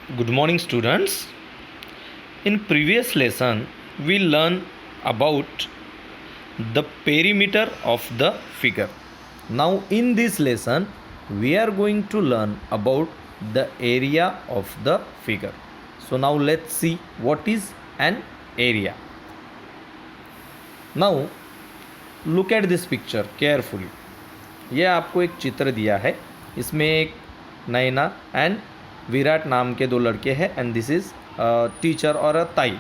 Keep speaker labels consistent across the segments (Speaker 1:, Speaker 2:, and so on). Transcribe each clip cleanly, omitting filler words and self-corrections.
Speaker 1: Good morning, students. In previous lesson, we learned about the perimeter of the figure. Now, in this lesson, we are going to learn about the area of the figure. So, now let's see what is an area. Now, look at this picture carefully. यह आपको एक चित्र दिया है. इसमें एक नैना and Virat नाम के दो लड़के हैं एंड दिस इज़ टीचर और अ ताई.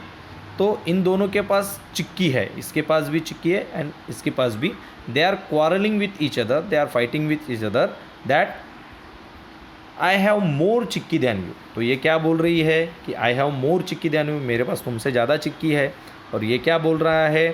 Speaker 1: तो इन दोनों के पास चिक्की है, इसके पास भी चिक्की है एंड इसके पास भी. They are quarrelling with each other, they are fighting with each other that I have more chikki than you. तो ये क्या बोल रही है कि I have more chikki than you, मेरे पास तुमसे ज़्यादा चिक्की है. और ये क्या बोल रहा है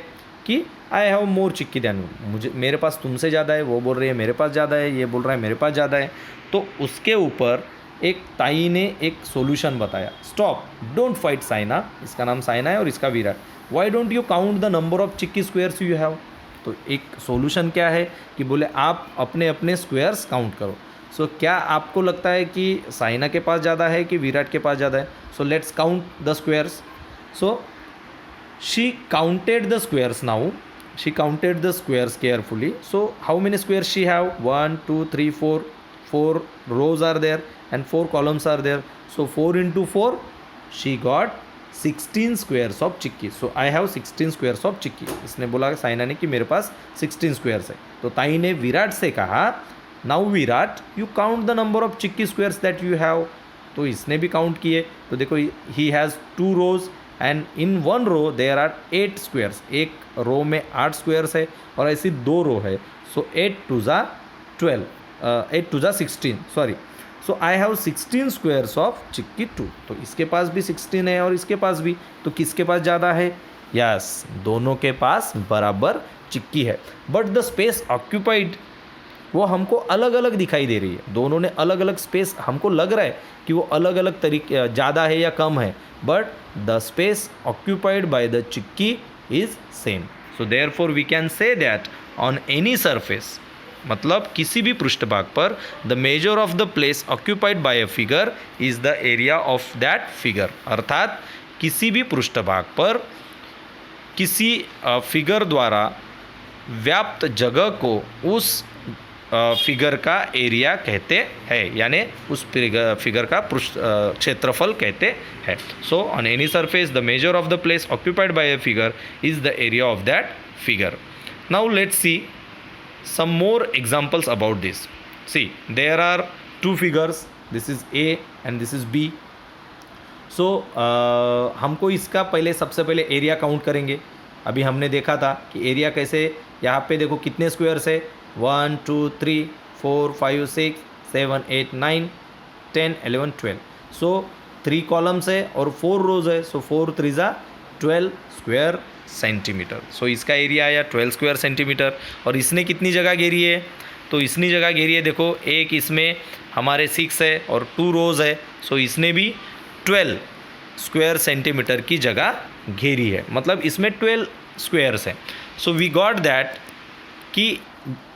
Speaker 1: कि I have more chikki than you, मुझे मेरे पास तुमसे ज़्यादा है. वो बोल रही है मेरे पास ज़्यादा है, ये बोल रहा है मेरे पास ज़्यादा है. तो उसके ऊपर एक ताई ने एक सॉल्यूशन बताया. Stop, don't fight Saina. इसका नाम साइना है और इसका Virat. Why don't you count the number of chikki squares you have. तो एक सॉल्यूशन क्या है कि बोले आप अपने अपने स्क्वेयर्स काउंट करो. सो क्या आपको लगता है कि साइना के पास ज़्यादा है कि विराट के पास ज़्यादा है. So let's count the squares. So she counted the squares. Now she counted the squares carefully. So how many squares she have? 1 2 3 4. 4 rows are there and 4 columns are there. So 4 into 4, she got 16 squares of chikki. So I have 16 squares of चिक्की. इसने बोला साइना ने कि मेरे पास 16 squares है. तो ताई ने विराट से कहा now Virat you count the number of chikki squares that you have. तो इसने भी काउंट किए. तो देखो he has 2 rows and in 1 row there are 8 squares. एक रो में 8 स्क्वेयर्स है और ऐसी 2 रो है. सो 8 2 ज़ा 12, 8 2 ज़ा 16, sorry. So I have 16 squares of चिक्की 2. तो इसके पास भी 16 है और इसके पास भी. तो किसके पास ज़्यादा है? यस, दोनों के पास बराबर चिक्की है. बट द स्पेस ऑक्यूपाइड वो हमको अलग अलग दिखाई दे रही है. दोनों ने अलग अलग स्पेस, हमको लग रहा है कि वो अलग अलग तरीके ज़्यादा है या कम है. But the space occupied by the chikki is same. So therefore we can say that on any surface, मतलब किसी भी पृष्ठभाग पर, the measure of the place occupied by a figure is the area of that figure. अर्थात किसी भी पृष्ठभाग पर किसी फिगर द्वारा व्याप्त जगह को उस फिगर का एरिया कहते हैं, यानी उस फिगर का क्षेत्रफल कहते हैं. So on any surface the measure of the place occupied by a figure is the area of that figure. Now let's see some more examples about this. See there are 2 figures, this is A and this is B. So हमको इसका सबसे पहले area count करेंगे. अभी हमने देखा था कि एरिया कैसे, यहाँ पे देखो कितने स्क्वेयर्स है. 1 2 3 4 5 6 7 8 9 10 11 12. सो 3 कॉलम्स है और 4 रोज है. सो 4 3 ज़ा 12 स्क्वायर सेंटीमीटर. सो इसका एरिया आया 12 स्क्वायर सेंटीमीटर. और इसने कितनी जगह घेरी है? तो इतनी जगह घेरी है. देखो एक इसमें हमारे 6 है और 2 रोज है. सो इसने भी 12 स्क्वायर सेंटीमीटर की जगह घेरी है, मतलब इसमें 12 स्क्वायर्स है. सो वी गॉट दैट कि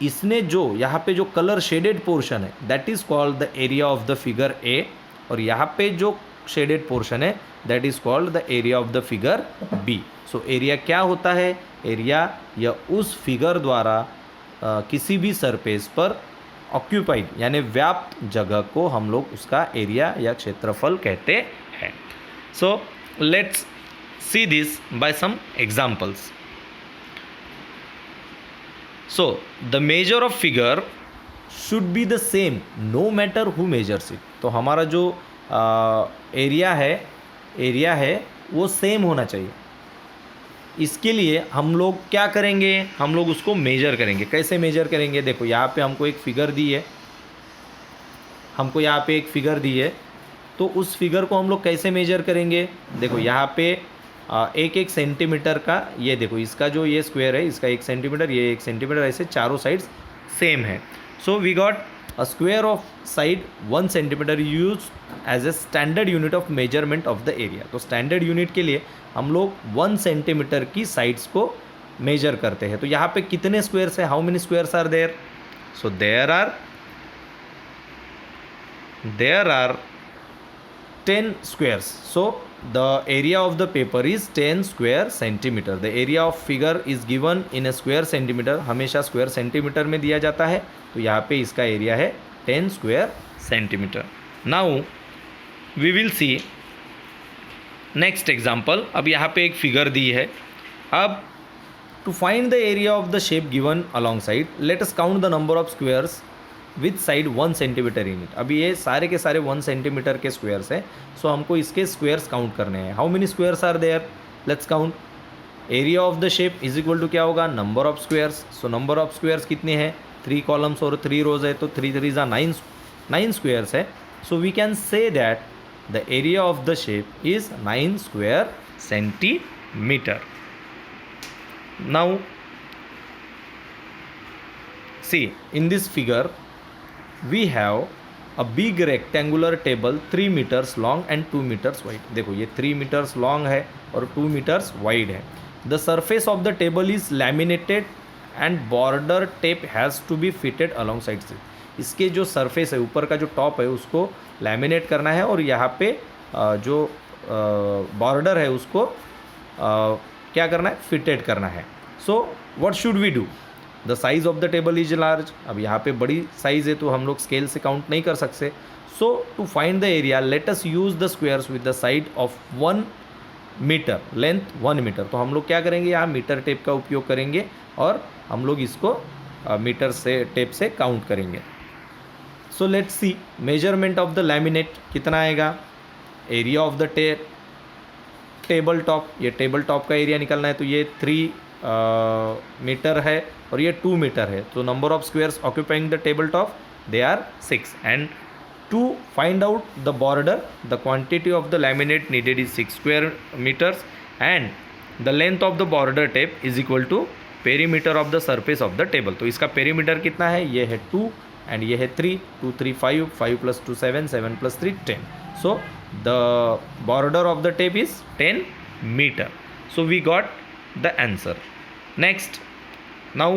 Speaker 1: इसने जो यहाँ पे जो कलर शेडेड पोर्शन है that is called the area of the figure A. और यहाँ पे जो शेडेड पोर्शन है that is called the area of the figure B. So area क्या होता है? एरिया या उस फिगर द्वारा किसी भी सरफेस पर ऑक्यूपाइड यानी व्याप्त जगह को हम लोग उसका एरिया या क्षेत्रफल कहते हैं. So let's see this by some examples. So the measure of figure should be the same no matter who measures it. तो हमारा जो एरिया है वो सेम होना चाहिए. इसके लिए हम लोग क्या करेंगे? हम लोग उसको मेजर करेंगे. कैसे मेजर करेंगे? देखो यहाँ पे हमको एक फिगर दी है, तो उस फिगर को हम लोग कैसे मेजर करेंगे? देखो यहाँ पे एक सेंटीमीटर का, ये देखो इसका जो ये स्क्वायर है इसका 1 सेंटीमीटर, ये 1 सेंटीमीटर, ऐसे चारों साइड्स सेम है. So we got a square of side 1 centimetre use as a standard unit of measurement of the area. तो स्टैंडर्ड यूनिट के लिए हम लोग 1 सेंटीमीटर की साइड्स को मेजर करते हैं. तो यहाँ पे कितने स्क्वायर्स है? How many squares are there? So there are 10 squares. So the area of the paper is 10 square centimeter. The area of figure is given in a square centimeter. हमेशा square centimeter में दिया जाता है, तो यहाँ पे इसका एरिया है 10 square centimeter. Now we will see next example. अब यहाँ पे एक फिगर दी है. अब to find the area of the shape given alongside, let us count the number of squares with side 1 centimetre in it. अभी ये सारे के सारे 1 सेंटीमीटर के स्क्वेयर्स हैं, सो हमको इसके स्क्वेयर्स काउंट करने हैं. How many squares are there, let's count. Area of the shape is equal to क्या होगा, number of squares. So number of squares कितने हैं, 3 कॉलम्स और 3 रोज है, तो 3 3 ज़ा 9 स्क्वेयर्स है. So we can say that the area of the shape is 9 square centimetre. Now see in this figure we have a big rectangular table 3 meters long and 2 meters wide. देखो ये 3 meters long है और 2 meters wide है. The surface of the table is laminated and border tape has to be fitted alongside it. इसके जो surface है, ऊपर का जो top है, उसको laminate करना है और यहाँ पे जो border है उसको क्या करना है, fitted करना है. So what should we do? The size of the table is large. अब यहाँ पे बड़ी साइज़ है तो हम लोग स्केल से काउंट नहीं कर सकते. So to find the area let us use the squares with the side of 1 metre, length 1 metre. तो हम लोग क्या करेंगे, यहाँ मीटर टेप का उपयोग करेंगे और हम लोग इसको मीटर से टेप से काउंट करेंगे. सो let's C measurement of the laminate कितना आएगा. Area of the table top, ये टेबल टॉप का एरिया निकलना है, तो ये 3 मीटर है और ये 2 मीटर है. तो number of squares occupying the table top they are 6. And to find out the border the quantity of the laminate needed is 6 square metres and the length of the border tape is equal to perimeter of the surface of the table. तो इसका perimeter कितना है, ये है 2 and ये है 3. 2 3 5, 5 + 2 7, 7 + 3 10. So the border of the tape is 10 metre. So we got the answer. Next, now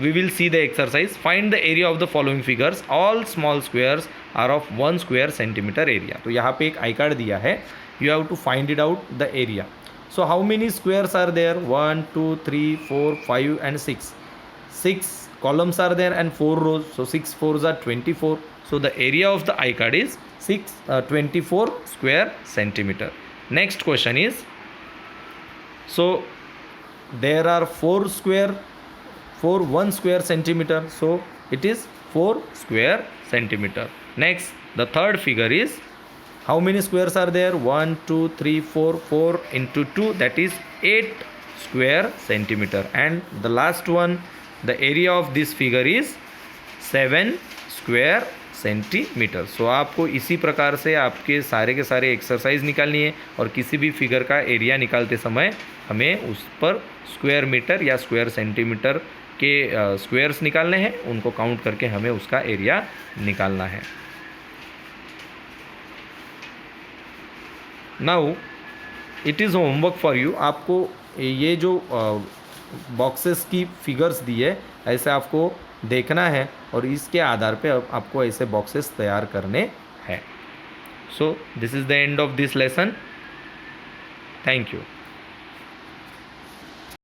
Speaker 1: we will see the exercise. Find the area of the following figures. All small squares are of 1 square centimeter area. तो यहाँ पे एक I card दिया है. You have to find it out the area. So how many squares are there? 1 2 3 4 5 and 6. 6 columns are there and 4 rows. So 6 4s are 24. So the area of the I card is 24 square centimeter. Next question is, so there are 4 1 square centimeter, so it is 4 square centimeter. Next, the third figure is, how many squares are there, 1 2 3 4, 4 into 2, that is 8 square centimeter. And the last one, the area of this figure is 7 square centimetre. So आपको इसी प्रकार से आपके सारे के सारे exercise निकालनी है और किसी भी फिगर का एरिया निकालते समय हमें उस पर स्क्वायर मीटर या स्क्वायर सेंटीमीटर के स्क्वायर्स निकालने हैं, उनको काउंट करके हमें उसका एरिया निकालना है. Now it is homework for you. आपको ये जो बॉक्सेस की फिगर्स दी है, ऐसे आपको देखना है और इसके आधार पे आपको ऐसे बॉक्सेस तैयार करने हैं. So this is the end of this lesson. Thank you.